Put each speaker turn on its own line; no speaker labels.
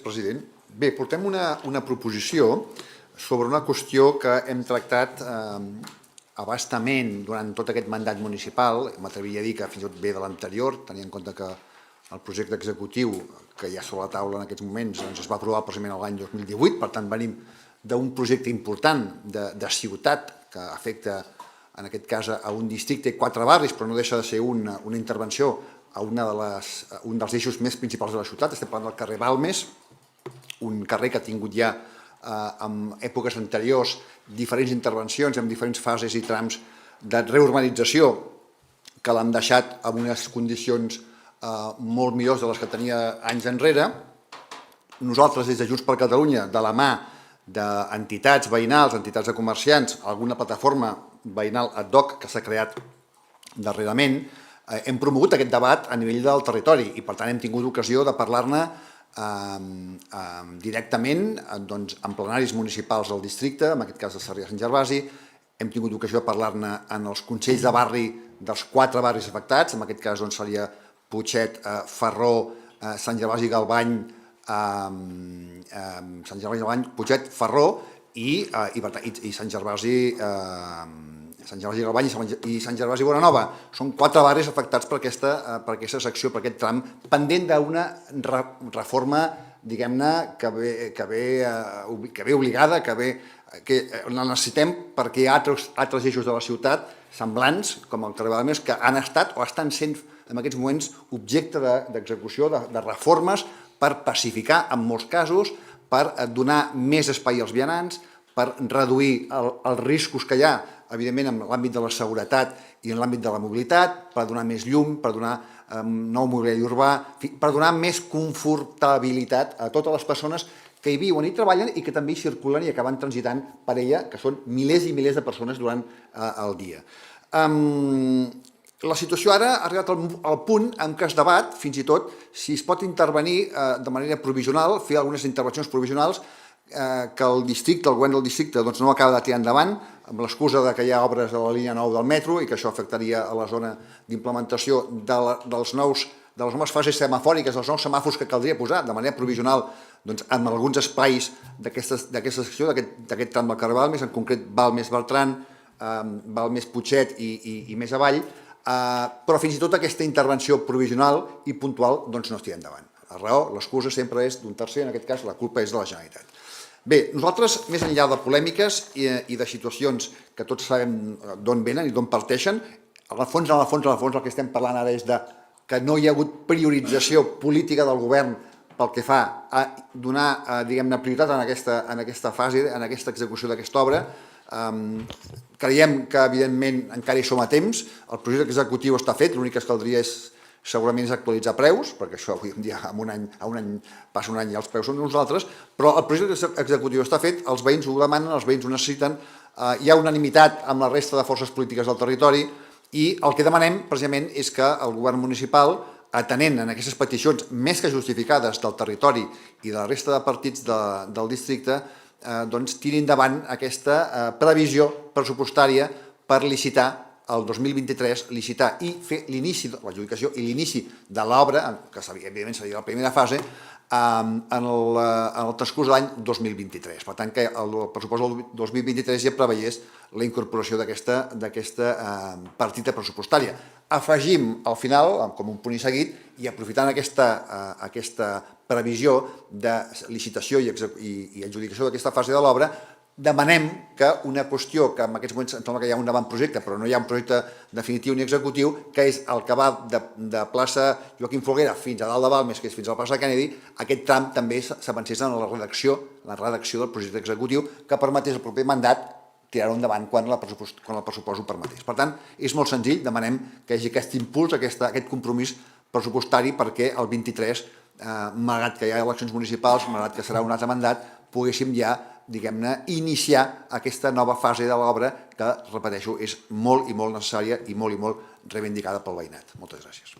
president. Bé, portem una proposició sobre una qüestió que hem tractat a bastament durant tot aquest mandat municipal. M'atreviria a dir que fins i tot ve de l'anterior, tenint en compte que el projecte executiu que hi ha sobre la taula en aquests moments es va aprovar precisament l'any 2018, per tant venim d'un projecte important de ciutat que afecta en aquest cas a un districte i 4 barris, però no deixa de ser una intervenció a un dels eixos més principals de la ciutat. Estem parlant del carrer Balmes, un carrer que ha tingut ja en èpoques anteriors diferents intervencions en diferents fases i trams de reurbanització que l'han deixat en unes condicions molt millors de les que tenia anys enrere. Nosaltres, des de Junts per Catalunya, de la mà d'entitats veïnals, entitats de comerciants, alguna plataforma veïnal ad hoc que s'ha creat darrerament, hem promogut aquest debat a nivell del territori i, per tant, hem tingut l'ocasió de parlar-ne directament en plenaris municipals del districte, en aquest cas de Sarrià-Sant Gervasi. Hem tingut l'ocasió de parlar-ne en els consells de barri dels 4 barris afectats, en aquest cas seria Putxet, Ferró, Sant Gervasi, Galvany, Putxet, Ferró i Sant Gervasi, Galvany i Sant Gervasi Bonanova. Són 4 barris afectats per aquesta secció, per aquest tram, pendent d'una reforma, diguem-ne, que ve obligada, que la necessitem perquè hi ha altres eixos de la ciutat semblants, com el carrer Balmes, que han estat o estan sent en aquests moments objecte d'execució, de reformes per pacificar, en molts casos, per donar més espai als vianants, per reduir els riscos que hi ha, evidentment, en l'àmbit de la seguretat i en l'àmbit de la mobilitat, per donar més llum, per donar nou mobiliari urbà, per donar més confortabilitat a totes les persones que hi viuen i treballen i que també hi circulen i acaben transitant per ella, que són milers i milers de persones durant el dia. La situació ara ha arribat al punt en què es debat, fins i tot, si es pot intervenir de manera provisional, fer algunes intervencions provisionals que el districte, el govern del districte, no acaba de tirar endavant, amb l'excusa que hi ha obres de la línia 9 del metro i que això afectaria a la zona d'implementació de les noves fases semafòriques, dels nous semàfors que caldria posar de manera provisional en alguns espais d'aquesta secció, d'aquest tram del carrer Balmes, en concret Balmes-Bertran, Balmes-Putxet i més avall, però fins i tot aquesta intervenció provisional i puntual no es tira endavant. La raó, l'excusa sempre és d'un tercer, en aquest cas la culpa és de la Generalitat. Bé, nosaltres, més enllà de polèmiques i de situacions que tots sabem d'on venen i d'on parteixen, en el fons el que estem parlant ara és que no hi ha hagut priorització política del govern pel que fa a donar, diguem-ne, prioritat en aquesta fase, en aquesta execució d'aquesta obra. Creiem que, evidentment, encara hi som a temps, el projecte executiu està fet, l'únic que es caldria segurament és actualitzar preus, perquè això avui en dia, passa un any i els preus són uns altres, però el projecte executiu està fet, els veïns ho demanen, els veïns ho necessiten, hi ha unanimitat amb la resta de forces polítiques del territori i el que demanem, precisament, és que el govern municipal, atenent en aquestes peticions més que justificades del territori i de la resta de partits del districte, tiri endavant aquesta previsió pressupostària per licitar el 2023, licitar i fer l'inici de l'adjudicació i l'inici de l'obra, que evidentment seria la primera fase, en el transcurs de l'any 2023. Per tant, que el pressupost del 2023 ja preveiés la incorporació d'aquesta partida pressupostària. Afegim al final, com un punt i seguit, i aprofitant aquesta previsió de licitació i adjudicació d'aquesta fase de l'obra, demanem que una qüestió que en aquests moments em sembla que hi ha un avantprojecte, però no hi ha un projecte definitiu ni executiu, que és el que va de plaça Joaquim Folguera fins a dalt de Balmes, que és fins a la plaça Kennedy, aquest tram també s'avancés en la redacció del projecte executiu que permetés el proper mandat tirar-ho endavant quan el pressupost ho permetés. Per tant, és molt senzill, demanem que hi hagi aquest impuls, aquest compromís pressupostari perquè el 23, malgrat que hi ha eleccions municipals, malgrat que serà un altre mandat, poguéssim ja, diguem-ne, iniciar aquesta nova fase de l'obra que, repeteixo, és molt i molt necessària i molt reivindicada pel veïnat. Moltes gràcies.